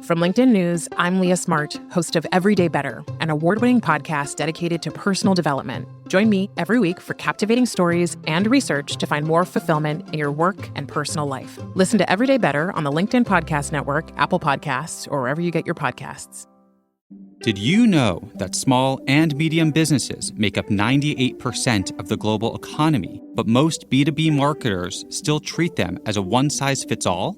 From LinkedIn News, I'm Leah Smart, host of Everyday Better, an award-winning podcast dedicated to personal development. Join me every week for captivating stories and research to find more fulfillment in your work and personal life. Listen to Everyday Better on the LinkedIn Podcast Network, Apple Podcasts, or wherever you get your podcasts. Did you know that small and medium businesses make up 98% of the global economy, but most B2B marketers still treat them as a one-size-fits-all?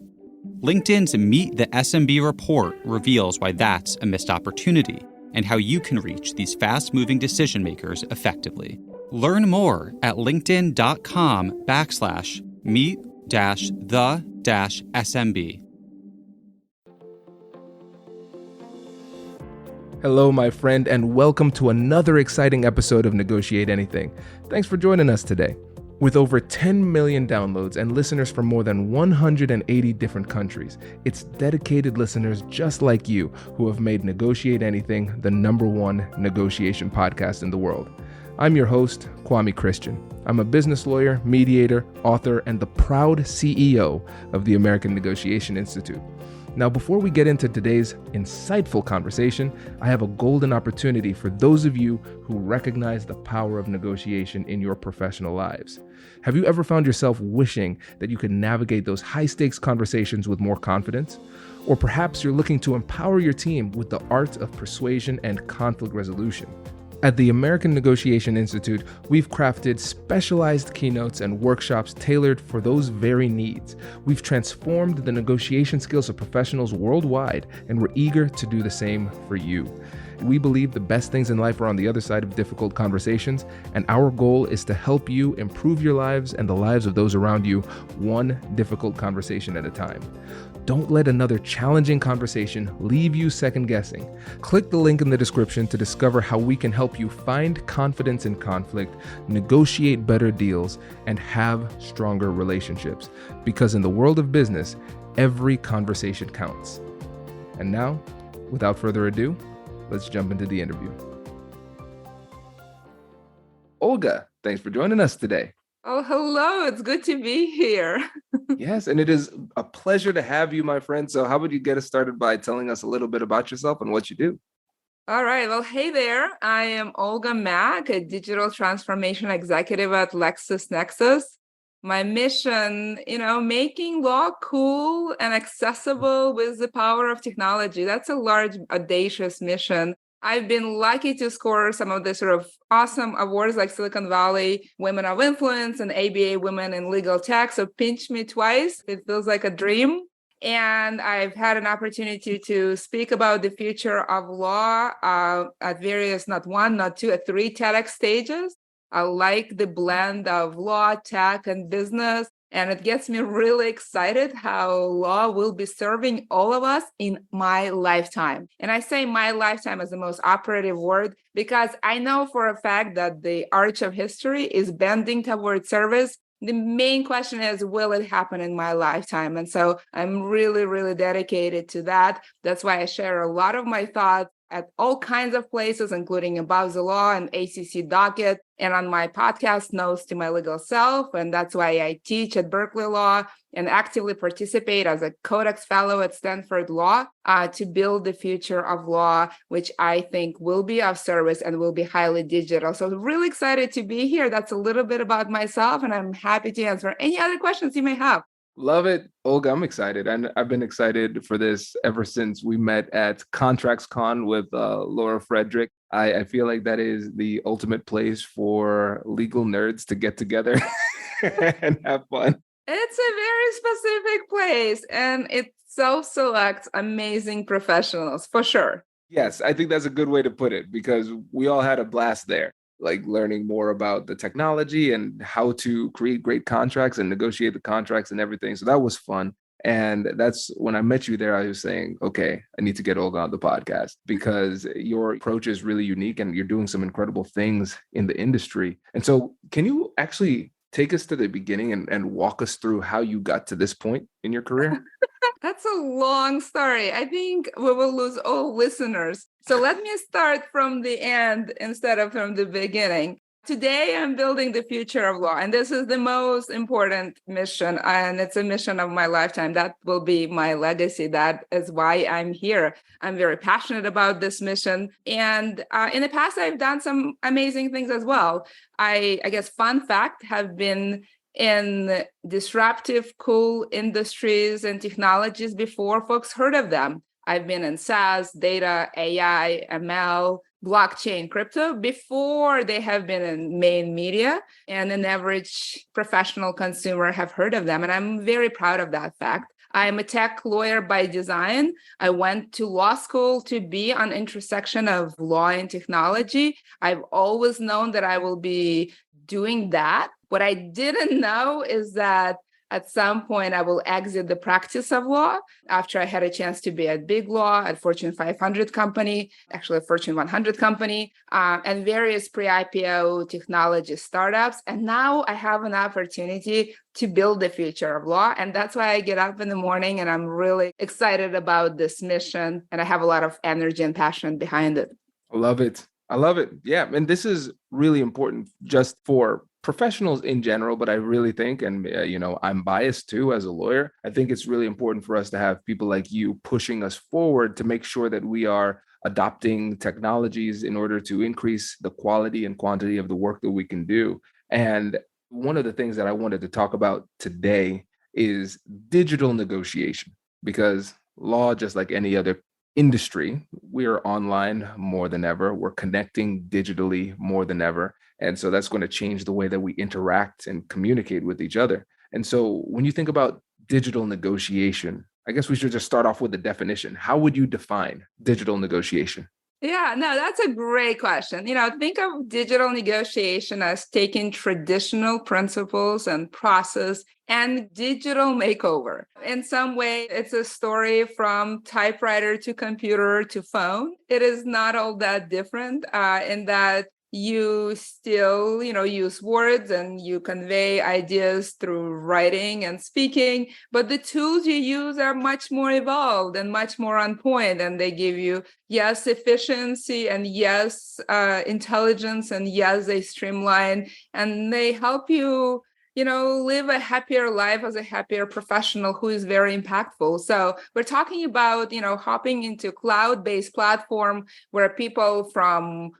LinkedIn's Meet the SMB report reveals why that's a missed opportunity and how you can reach these fast-moving decision makers effectively. Learn more at linkedin.com/meet-the-SMB. Hello, my friend, and welcome to another exciting episode of Negotiate Anything. Thanks for joining us today. With over 10 million downloads and listeners from more than 180 different countries, it's dedicated listeners just like you who have made Negotiate Anything the #1 negotiation podcast in the world. I'm your host, Kwame Christian. I'm a business lawyer, mediator, author, and the proud CEO of the American Negotiation Institute. Now, before we get into today's insightful conversation, I have a golden opportunity for those of you who recognize the power of negotiation in your professional lives. Have you ever found yourself wishing that you could navigate those high-stakes conversations with more confidence? Or perhaps you're looking to empower your team with the art of persuasion and conflict resolution. At the American Negotiation Institute, we've crafted specialized keynotes and workshops tailored for those very needs. We've transformed the negotiation skills of professionals worldwide, and we're eager to do the same for you. We believe the best things in life are on the other side of difficult conversations, and our goal is to help you improve your lives and the lives of those around you, one difficult conversation at a time. Don't let another challenging conversation leave you second guessing. Click the link in the description to discover how we can help you find confidence in conflict, negotiate better deals, and have stronger relationships. Because in the world of business, every conversation counts. And now, without further ado, let's jump into the interview. Olga, thanks for joining us today. Oh, hello. It's good to be here. Yes, and it is a pleasure to have you, my friend. So how would you get us started by telling us a little bit about yourself and what you do? All right. Well, hey there. I am Olga Mack, a digital transformation executive at LexisNexis. My mission, making law cool and accessible with the power of technology. That's a large, audacious mission. I've been lucky to score some of the sort of awesome awards like Silicon Valley Women of Influence and ABA Women in Legal Tech. So pinch me twice. It feels like a dream. And I've had an opportunity to speak about the future of law at various, not one, not two, at 3 TEDx stages. I like the blend of law, tech, and business. And it gets me really excited how law will be serving all of us in my lifetime. And I say my lifetime as the most operative word because I know for a fact that the arch of history is bending toward service. The main question is, will it happen in my lifetime? And so I'm really, really dedicated to that. That's why I share a lot of my thoughts at all kinds of places, including Above the Law and ACC Docket, and on my podcast, Notes to My Legal Self. And that's why I teach at Berkeley Law and actively participate as a Codex Fellow at Stanford Law to build the future of law, which I think will be of service and will be highly digital. So really excited to be here. That's a little bit about myself, and I'm happy to answer any other questions you may have. Love it. Olga, I'm excited. And I've been excited for this ever since we met at Contracts Con with Laura Frederick. I feel like that is the ultimate place for legal nerds to get together and have fun. It's a very specific place, and it so selects amazing professionals, for sure. Yes, I think that's a good way to put it because we all had a blast there. Like learning more about the technology and how to create great contracts and negotiate the contracts and everything. So that was fun. And that's when I met you there, I was saying, okay, I need to get Olga on the podcast because your approach is really unique and you're doing some incredible things in the industry. And so can you actually take us to the beginning and walk us through how you got to this point in your career? That's a long story. I think we will lose all listeners. So let me start from the end instead of from the beginning. Today, I'm building the future of law, and this is the most important mission, and it's a mission of my lifetime. That will be my legacy. That is why I'm here. I'm very passionate about this mission, and in the past, I've done some amazing things as well. I guess, fun fact, have been in disruptive, cool industries and technologies before folks heard of them. I've been in SaaS, data, AI, ML, blockchain, crypto before they have been in main media, and an average professional consumer have heard of them. And I'm very proud of that fact. I'm a tech lawyer by design. I went to law school to be on intersection of law and technology. I've always known that I will be doing that. What I didn't know is that at some point I will exit the practice of law after I had a chance to be at big law, at Fortune 500 company, actually a Fortune 100 company, and various pre-IPO technology startups. And now I have an opportunity to build the future of law. And that's why I get up in the morning and I'm really excited about this mission. And I have a lot of energy and passion behind it. I love it. I love it. Yeah. And this is really important just for professionals in general, but I really think, and I'm biased too as a lawyer, I think it's really important for us to have people like you pushing us forward to make sure that we are adopting technologies in order to increase the quality and quantity of the work that we can do. And one of the things that I wanted to talk about today is digital negotiation, because law, just like any other industry, we're online more than ever. We're connecting digitally more than ever. And so that's going to change the way that we interact and communicate with each other. And so when you think about digital negotiation, I guess we should just start off with the definition. How would you define digital negotiation? Yeah, no, that's a great question. Think of digital negotiation as taking traditional principles and process and digital makeover. In some way, it's a story from typewriter to computer to phone. It is not all that different in that you still, use words and you convey ideas through writing and speaking, but the tools you use are much more evolved and much more on point, and they give you, yes, efficiency, and yes, intelligence, and yes, they streamline, and they help you live a happier life as a happier professional who is very impactful. So we're talking about, hopping into cloud-based platform where people from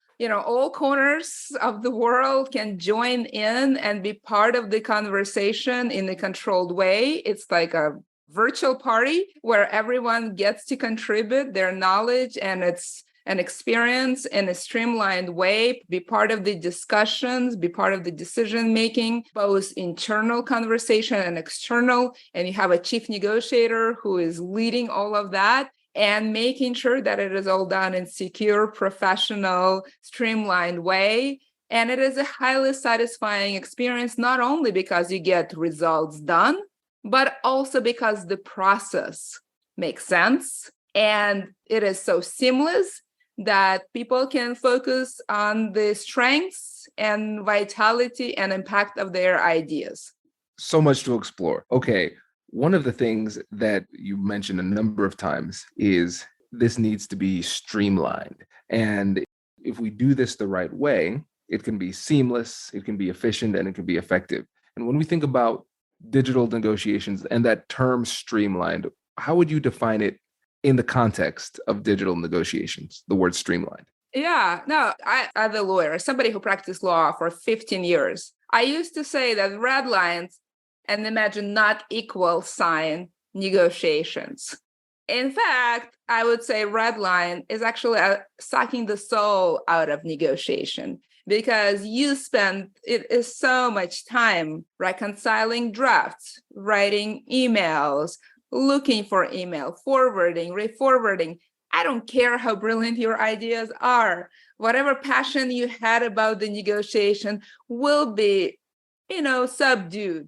all corners of the world can join in and be part of the conversation in a controlled way. It's like a virtual party where everyone gets to contribute their knowledge and it's an experience in a streamlined way, be part of the discussions, be part of the decision-making, both internal conversation and external. And you have a chief negotiator who is leading all of that and making sure that it is all done in secure, professional, streamlined way. And it is a highly satisfying experience, not only because you get results done, but also because the process makes sense. And it is so seamless that people can focus on the strengths and vitality and impact of their ideas. So much to explore. Okay. One of the things that you mentioned a number of times is this needs to be streamlined. And if we do this the right way, it can be seamless, it can be efficient, and it can be effective. And when we think about digital negotiations and that term streamlined, how would you define it in the context of digital negotiations, the word streamlined? Yeah, no, I, as a lawyer, somebody who practiced law for 15 years, I used to say that red lines and imagine not equal sign negotiations. In fact, I would say red line is actually sucking the soul out of negotiation, because you spend it is so much time reconciling drafts, writing emails, looking for email, forwarding, re-forwarding. I don't care how brilliant your ideas are. Whatever passion you had about the negotiation will be subdued,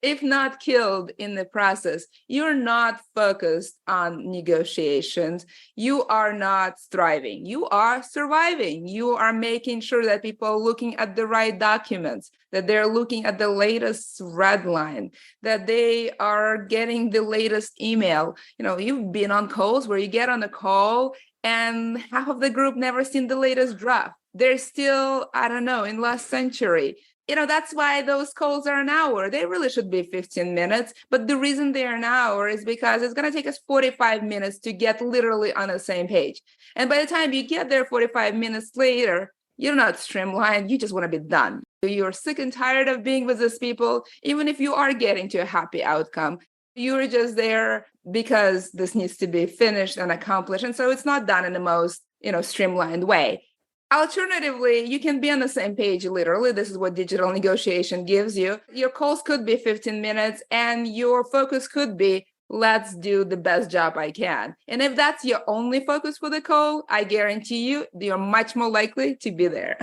if not killed in the process. You're not focused on negotiations. You are not thriving. You are surviving. You are making sure that people are looking at the right documents, that they're looking at the latest red line, that they are getting the latest email. You've been on calls where you get on a call and half of the group never seen the latest draft. they're still, I don't know, in last century. That's why those calls are an hour. They really should be 15 minutes. But the reason they're an hour is because it's going to take us 45 minutes to get literally on the same page. And by the time you get there 45 minutes later, you're not streamlined. You just want to be done. You're sick and tired of being with these people. Even if you are getting to a happy outcome, you're just there because this needs to be finished and accomplished. And so it's not done in the most, streamlined way. Alternatively, you can be on the same page, literally. This is what digital negotiation gives you. Your calls could be 15 minutes and your focus could be, let's do the best job I can. And if that's your only focus for the call, I guarantee you're much more likely to be there.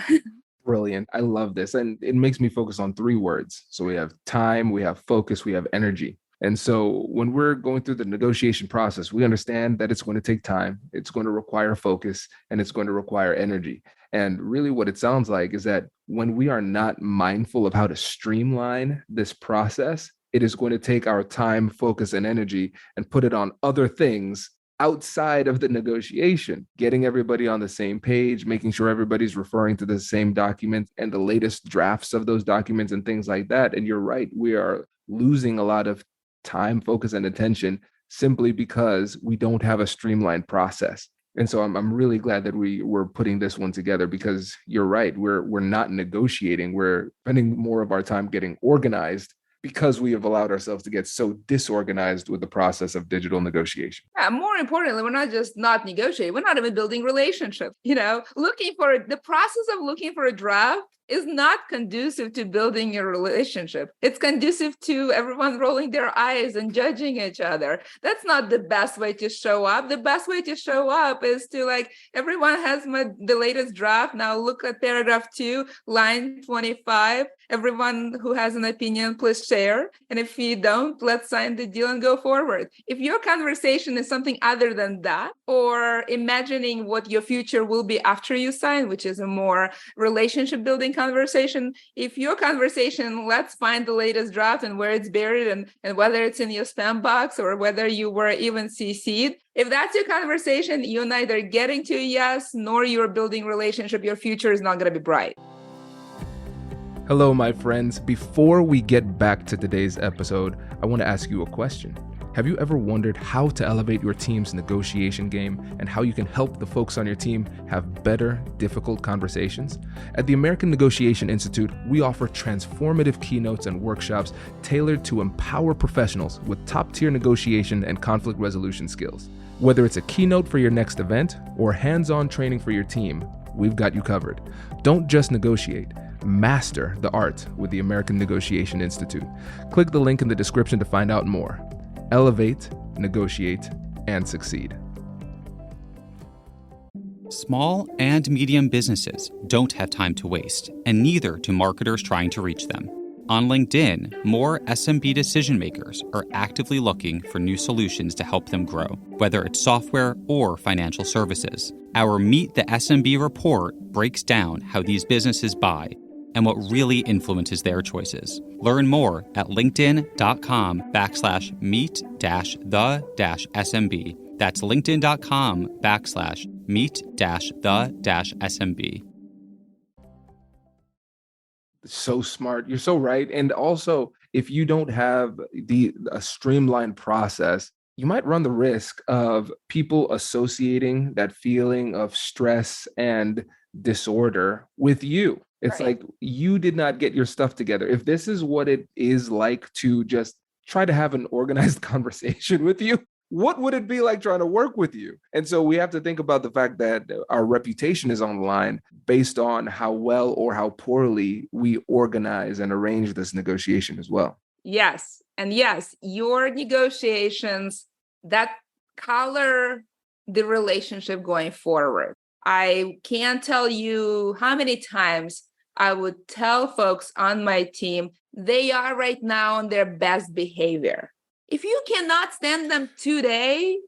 Brilliant. I love this. And it makes me focus on 3 words. So we have time, we have focus, we have energy. And so when we're going through the negotiation process, we understand that it's going to take time, it's going to require focus, and it's going to require energy. And really what it sounds like is that when we are not mindful of how to streamline this process, it is going to take our time, focus, and energy and put it on other things outside of the negotiation, getting everybody on the same page, making sure everybody's referring to the same documents and the latest drafts of those documents and things like that. And you're right, we are losing a lot of time, focus, and attention simply because we don't have a streamlined process. And so I'm really glad that we're putting this one together, because you're right, we're not negotiating, we're spending more of our time getting organized because we have allowed ourselves to get so disorganized with the process of digital negotiation. Yeah, more importantly, we're not just not negotiating, we're not even building relationships. The process of looking for a draft is not conducive to building your relationship. It's conducive to everyone rolling their eyes and judging each other. That's not the best way to show up. The best way to show up is to everyone has the latest draft. Now look at paragraph 2, line 25. Everyone who has an opinion, please share. And if you don't, let's sign the deal and go forward. If your conversation is something other than that, or imagining what your future will be after you sign, which is a more relationship building conversation, if your conversation, let's find the latest draft and where it's buried and whether it's in your spam box or whether you were even CC'd, if that's your conversation, you're neither getting to a yes nor you're building relationship. Your future is not going to be bright. Hello, my friends. Before we get back to today's episode, I want to ask you a question. Have you ever wondered how to elevate your team's negotiation game and how you can help the folks on your team have better, difficult conversations? At the American Negotiation Institute, we offer transformative keynotes and workshops tailored to empower professionals with top-tier negotiation and conflict resolution skills. Whether it's a keynote for your next event or hands-on training for your team, we've got you covered. Don't just negotiate. Master the art with the American Negotiation Institute. Click the link in the description to find out more. Elevate, negotiate, and succeed. Small and medium businesses don't have time to waste, and neither do marketers trying to reach them. On LinkedIn, more SMB decision makers are actively looking for new solutions to help them grow, whether it's software or financial services. Our Meet the SMB report breaks down how these businesses buy and what really influences their choices. Learn more at linkedin.com/meet-the-SMB. That's linkedin.com/meet-the-SMB. So smart. You're so right. And also, if you don't have a streamlined process, you might run the risk of people associating that feeling of stress and disorder with you. It's Right. like you did not get your stuff together. If this is what it is like to just try to have an organized conversation with you, what would it be like trying to work with you? And so we have to think about the fact that our reputation is on the line based on how well or how poorly we organize and arrange this negotiation as well. Yes. And yes, your negotiations that color the relationship going forward. I can't tell you how many times I would tell folks on my team, they are right now on their best behavior. If you cannot stand them today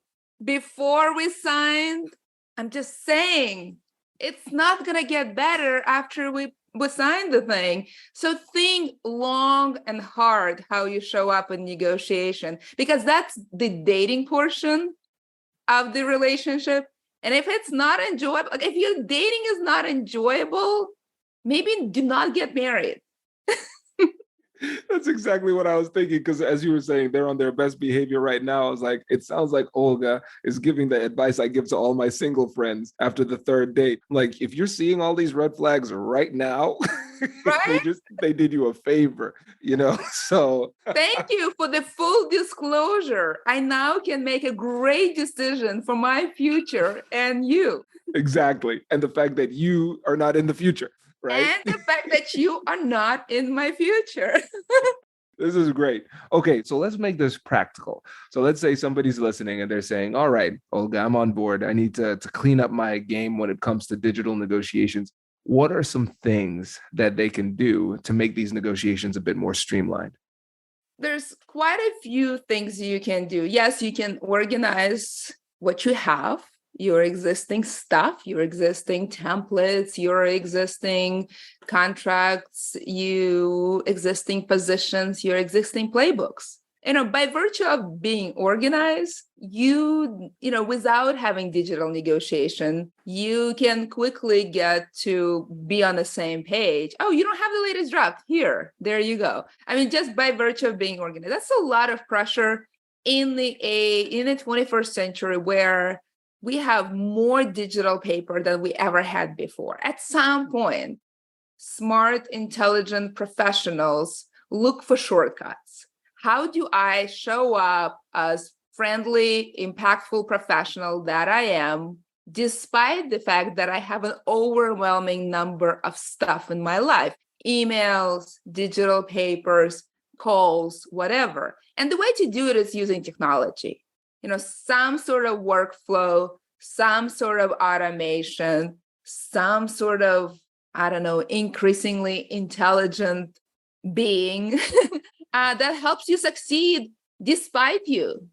before we signed, I'm just saying, it's not going to get better after we sign the thing. So think long and hard how you show up in negotiation, because that's the dating portion of the relationship. And if it's not enjoyable, like if your dating is not enjoyable, maybe do not get married. That's exactly what I was thinking, because as you were saying, they're on their best behavior right now. I was like, it sounds like Olga is giving the advice I give to all my single friends after the third date. Like, if you're seeing all these red flags right now, Right? they did you a favor, you know? So Thank you for the full disclosure. I now can make a great decision for my future and you. exactly. And the fact that you are not in the future, right? And the fact that you are not in my future. This is great. Okay, so let's make this practical. So let's say somebody's listening and they're saying, all right, Olga, I'm on board. I need to clean up my game when it comes to digital negotiations. What are some things that they can do to make these negotiations a bit more streamlined? There's quite a few things you can do. Yes, you can organize what you have, your existing stuff, your existing templates, your existing contracts, your existing positions, your existing playbooks. By virtue of being organized, without having digital negotiation, you can quickly get to be on the same page. Oh, you don't have the latest draft. Here, there you go. I mean, just by virtue of being organized, that's a lot of pressure in the 21st century, where we have more digital paper than we ever had before. At some point, smart, intelligent professionals look for shortcuts. How do I show up as friendly, impactful professional that I am, despite the fact that I have an overwhelming number of stuff in my life? Emails, digital papers, calls, whatever. And the way to do it is using technology. Some sort of workflow, some sort of automation, some sort of, increasingly intelligent being that helps you succeed despite you.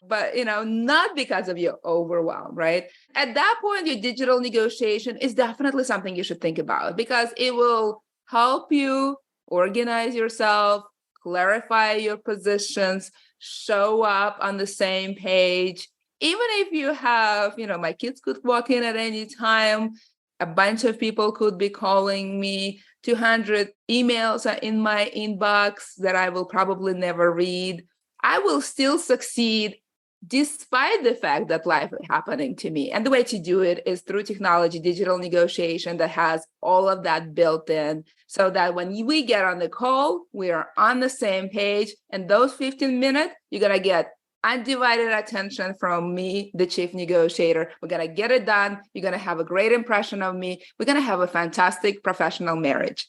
But, not because of your overwhelm, right? At that point, your digital negotiation is definitely something you should think about, because it will help you organize yourself, clarify your positions, show up on the same page. Even if you have, my kids could walk in at any time, a bunch of people could be calling me, 200 emails are in my inbox that I will probably never read. I will still succeed despite the fact that life is happening to me. And the way to do it is through technology, digital negotiation that has all of that built in, so that when we get on the call, we are on the same page. And those 15 minutes, you're going to get undivided attention from me, the chief negotiator. We're going to get it done. You're going to have a great impression of me. We're going to have a fantastic professional marriage.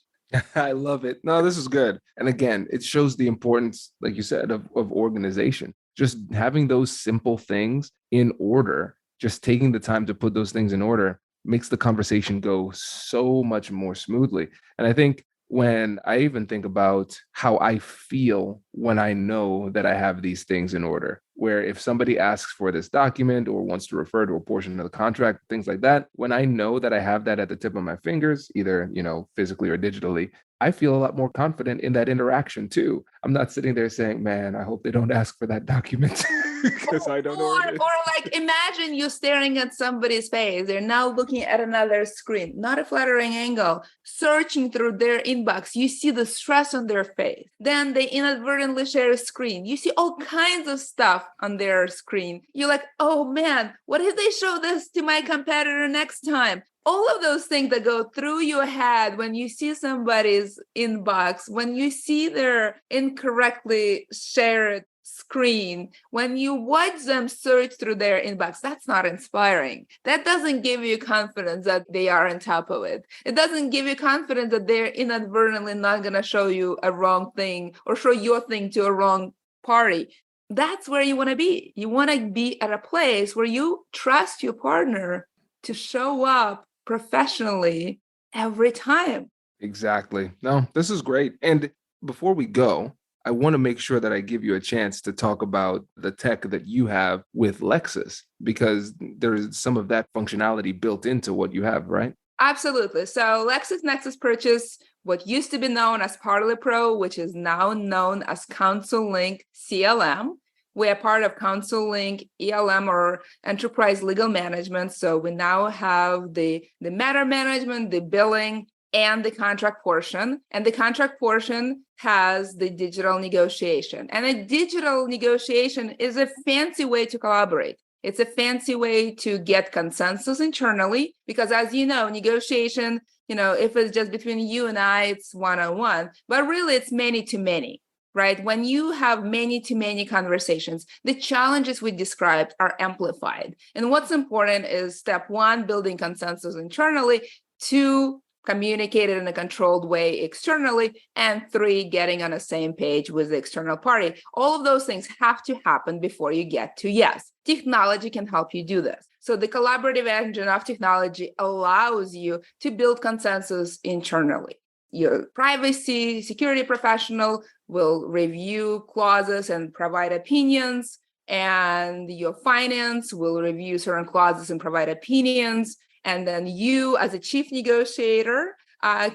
I love it. No, this is good. And again, it shows the importance, like you said, of organization. Just having those simple things in order, just taking the time to put those things in order makes the conversation go so much more smoothly. And I think when I even think about how I feel when I know that I have these things in order, where if somebody asks for this document or wants to refer to a portion of the contract, things like that, when I know that I have that at the tip of my fingers, either, physically or digitally, I feel a lot more confident in that interaction too. I'm not sitting there saying, man, I hope they don't ask for that document because I don't know where it is. Or like, imagine you staring at somebody's face. They're now looking at another screen, not a flattering angle, searching through their inbox. You see the stress on their face. Then they inadvertently share a screen. You see all kinds of stuff on their screen. You're like, oh man, what if they show this to my competitor next time? All of those things that go through your head when you see somebody's inbox, when you see their incorrectly shared screen, when you watch them search through their inbox, that's not inspiring. That doesn't give you confidence that they are on top of it. It doesn't give you confidence that they're inadvertently not going to show you a wrong thing or show your thing to a wrong party. That's where you want to be. You want to be at a place where you trust your partner to show up professionally every time. Exactly. No, this is great. And before we go, I want to make sure that I give you a chance to talk about the tech that you have with Lexis, because there's some of that functionality built into what you have, right? Absolutely. So LexisNexis purchased what used to be known as Parley Pro, which is now known as CounselLink CLM. We are part of CounselLink, ELM, or Enterprise Legal Management. So we now have the matter management, the billing, and the contract portion. And the contract portion has the digital negotiation. And a digital negotiation is a fancy way to collaborate. It's a fancy way to get consensus internally, because as you know, negotiation, if it's just between you and I, it's one-on-one, but really it's many to many, right? When you have many to many conversations, the challenges we described are amplified. And what's important is step one, building consensus internally, two, communicate it in a controlled way externally, and three, getting on the same page with the external party. All of those things have to happen before you get to yes. Technology can help you do this. So the collaborative engine of technology allows you to build consensus internally. Your privacy security professional will review clauses and provide opinions, and your finance will review certain clauses and provide opinions. And then you, as a chief negotiator,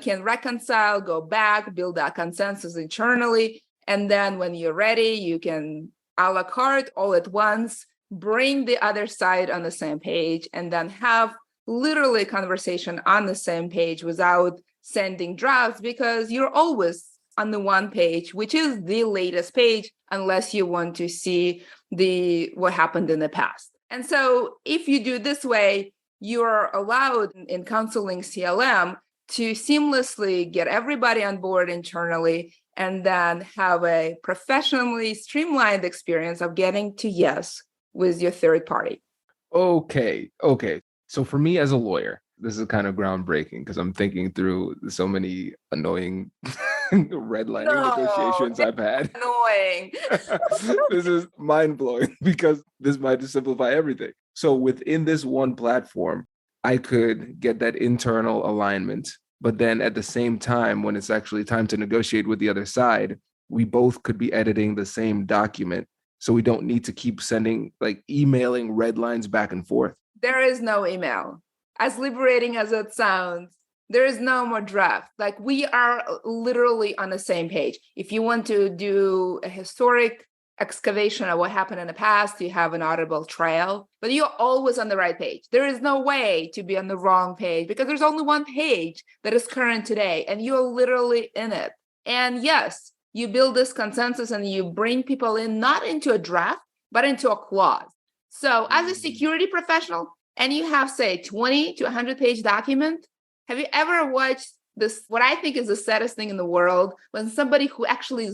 can reconcile, go back, build that consensus internally. And then when you're ready, you can a la carte all at once, bring the other side on the same page, and then have literally a conversation on the same page without sending drafts, because you're always on the one page, which is the latest page, unless you want to see what happened in the past. And so if you do this way, you're allowed in CounselLink CLM to seamlessly get everybody on board internally, and then have a professionally streamlined experience of getting to yes with your third party. Okay. So for me as a lawyer, this is kind of groundbreaking, because I'm thinking through so many annoying redlining negotiations I've had. Annoying. This is mind-blowing, because this might just simplify everything. So within this one platform, I could get that internal alignment, but then at the same time, when it's actually time to negotiate with the other side, we both could be editing the same document. So we don't need to keep sending, emailing red lines back and forth. There is no email. As liberating as it sounds, there is no more draft. We are literally on the same page. If you want to do a historic excavation of what happened in the past, you have an audible trail, but you're always on the right page. There is no way to be on the wrong page, because there's only one page that is current today, and you're literally in it. And yes, you build this consensus and you bring people in, not into a draft, but into a clause. So as a security professional, and you have, say, 20 to 100 page document, have you ever watched this, what I think is the saddest thing in the world, when somebody who actually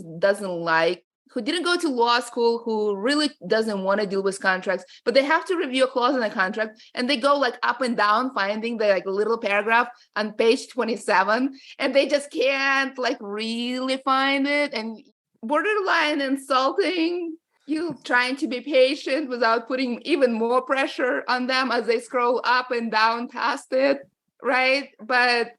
who didn't go to law school, who really doesn't want to deal with contracts, but they have to review a clause in a contract, and they go up and down, finding the little paragraph on page 27, and they just can't really find it, and borderline insulting. You trying to be patient without putting even more pressure on them as they scroll up and down past it, right? But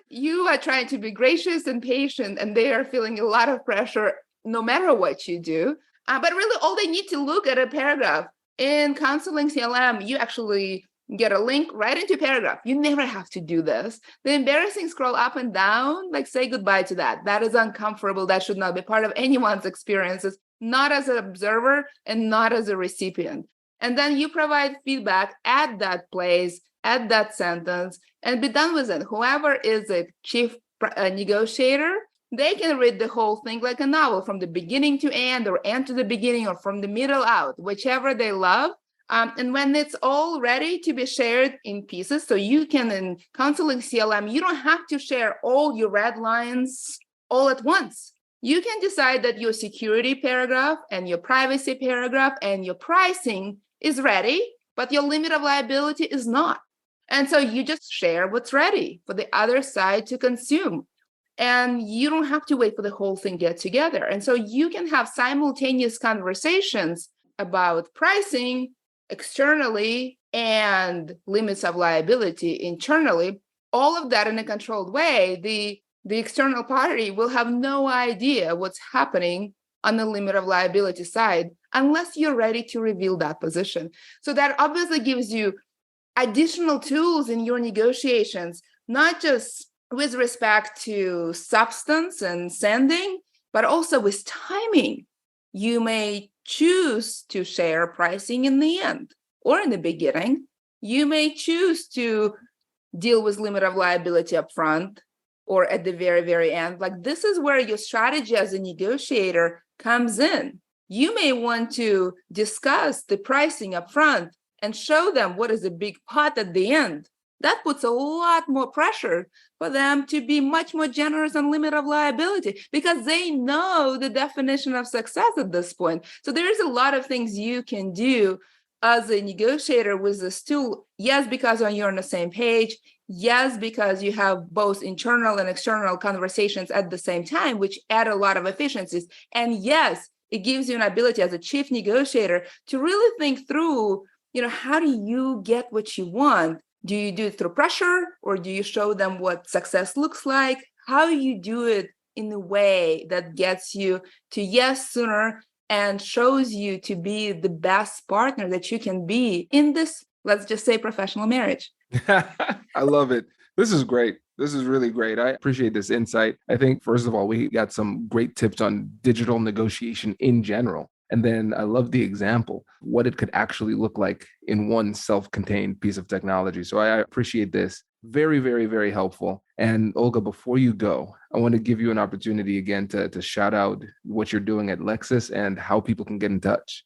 you are trying to be gracious and patient, and they are feeling a lot of pressure no matter what you do. But really, all they need to look at a paragraph. In CounselLink CLM, you actually get a link right into paragraph. You never have to do this. The embarrassing scroll up and down, say goodbye to that. That is uncomfortable. That should not be part of anyone's experiences, not as an observer and not as a recipient. And then you provide feedback at that place, at that sentence, and be done with it. Whoever is a chief negotiator, they can read the whole thing like a novel, from the beginning to end, or end to the beginning, or from the middle out, whichever they love. And when it's all ready to be shared in pieces, so you can, in CounselLink CLM, you don't have to share all your red lines all at once. You can decide that your security paragraph and your privacy paragraph and your pricing is ready, but your limit of liability is not. And so you just share what's ready for the other side to consume. And you don't have to wait for the whole thing to get together. And so you can have simultaneous conversations about pricing externally and limits of liability internally, all of that in a controlled way. The external party will have no idea what's happening on the limit of liability side unless you're ready to reveal that position. So that obviously gives you additional tools in your negotiations, not just with respect to substance and sending, but also with timing. You may choose to share pricing in the end or in the beginning. You may choose to deal with limit of liability upfront or at the very, very end. Like, this is where your strategy as a negotiator comes in. You may want to discuss the pricing upfront and show them what is a big pot at the end. That puts a lot more pressure for them to be much more generous on limit of liability because they know the definition of success at this point. So there's a lot of things you can do as a negotiator with this tool. Yes, because you're on the same page. Yes, because you have both internal and external conversations at the same time, which add a lot of efficiencies. And yes, it gives you an ability as a chief negotiator to really think through, how do you get what you want? Do you do it through pressure, or do you show them what success looks like? How you do it in a way that gets you to yes sooner and shows you to be the best partner that you can be in this, let's just say, professional marriage. I love it. This is great. This is really great. I appreciate this insight. I think, first of all, we got some great tips on digital negotiation in general. And then I love the example, what it could actually look like in one self-contained piece of technology. So I appreciate this. Very, very, very helpful. And Olga, before you go, I want to give you an opportunity again to shout out what you're doing at Lexis and how people can get in touch.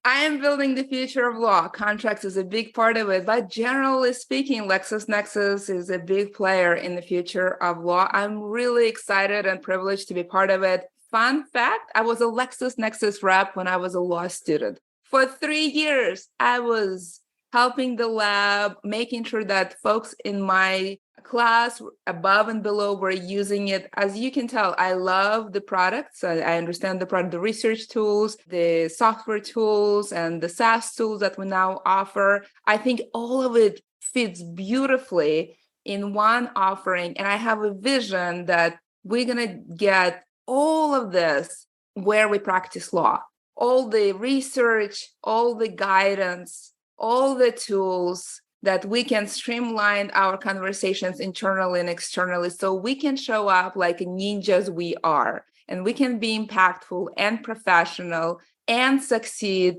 I am building the future of law. Contracts is a big part of it. But generally speaking, LexisNexis is a big player in the future of law. I'm really excited and privileged to be part of it. Fun fact, I was a LexisNexis rep when I was a law student. For 3 years, I was helping the lab, making sure that folks in my class above and below were using it. As you can tell, I love the products. I understand the product, the research tools, the software tools, and the SaaS tools that we now offer. I think all of it fits beautifully in one offering. And I have a vision that we're going to get all of this where we practice law, all the research, all the guidance, all the tools that we can streamline our conversations internally and externally so we can show up like ninjas we are, and we can be impactful and professional and succeed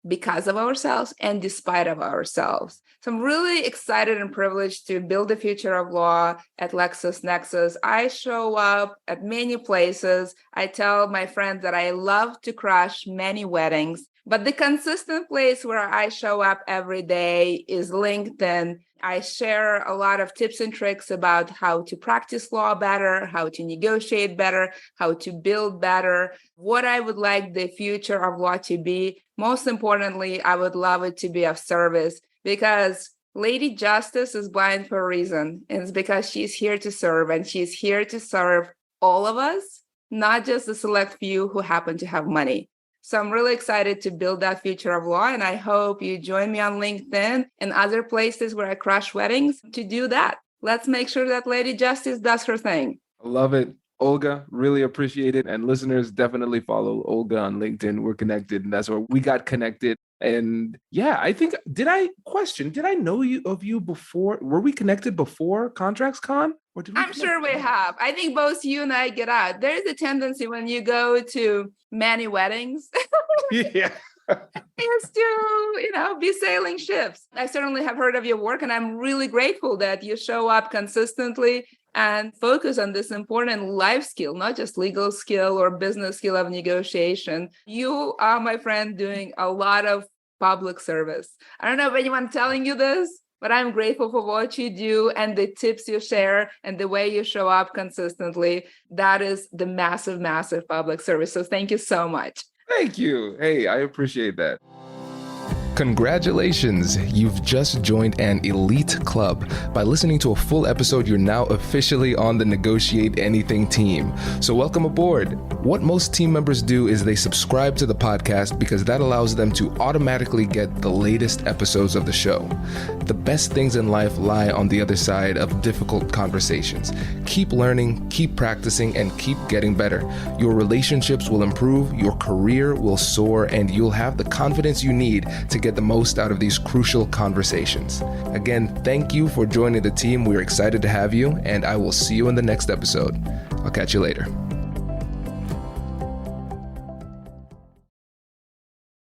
because of ourselves and despite of ourselves. So I'm really excited and privileged to build the future of law at LexisNexis. I show up at many places. I tell my friends that I love to crash many weddings, but the consistent place where I show up every day is LinkedIn. I share a lot of tips and tricks about how to practice law better, how to negotiate better, how to build better, what I would like the future of law to be. Most importantly, I would love it to be of service, because Lady Justice is blind for a reason. And it's because she's here to serve, and she's here to serve all of us, not just the select few who happen to have money. So I'm really excited to build that future of law. And I hope you join me on LinkedIn and other places where I crash weddings to do that. Let's make sure that Lady Justice does her thing. I love it. Olga, really appreciate it. And listeners, definitely follow Olga on LinkedIn. We're connected, and that's where we got connected. And yeah, I think, did I know of you before? Were we connected before Contracts Con? Or did we I'm sure we have. I think both you and I get out. There's a tendency when you go to many weddings Yeah. is to, be sailing ships. I certainly have heard of your work, and I'm really grateful that you show up consistently and focus on this important life skill, not just legal skill or business skill of negotiation. You are, my friend, doing a lot of public service. I don't know if anyone's telling you this, but I'm grateful for what you do and the tips you share and the way you show up consistently. That is the massive, massive public service. So thank you so much. Thank you. Hey, I appreciate that. Congratulations! You've just joined an elite club. By listening to a full episode, you're now officially on the Negotiate Anything team. So welcome aboard. What most team members do is they subscribe to the podcast because that allows them to automatically get the latest episodes of the show. The best things in life lie on the other side of difficult conversations. Keep learning, keep practicing, and keep getting better. Your relationships will improve, your career will soar, and you'll have the confidence you need to get the most out of these crucial conversations. Again, thank you for joining the team. We're excited to have you, and I will see you in the next episode. I'll catch you later.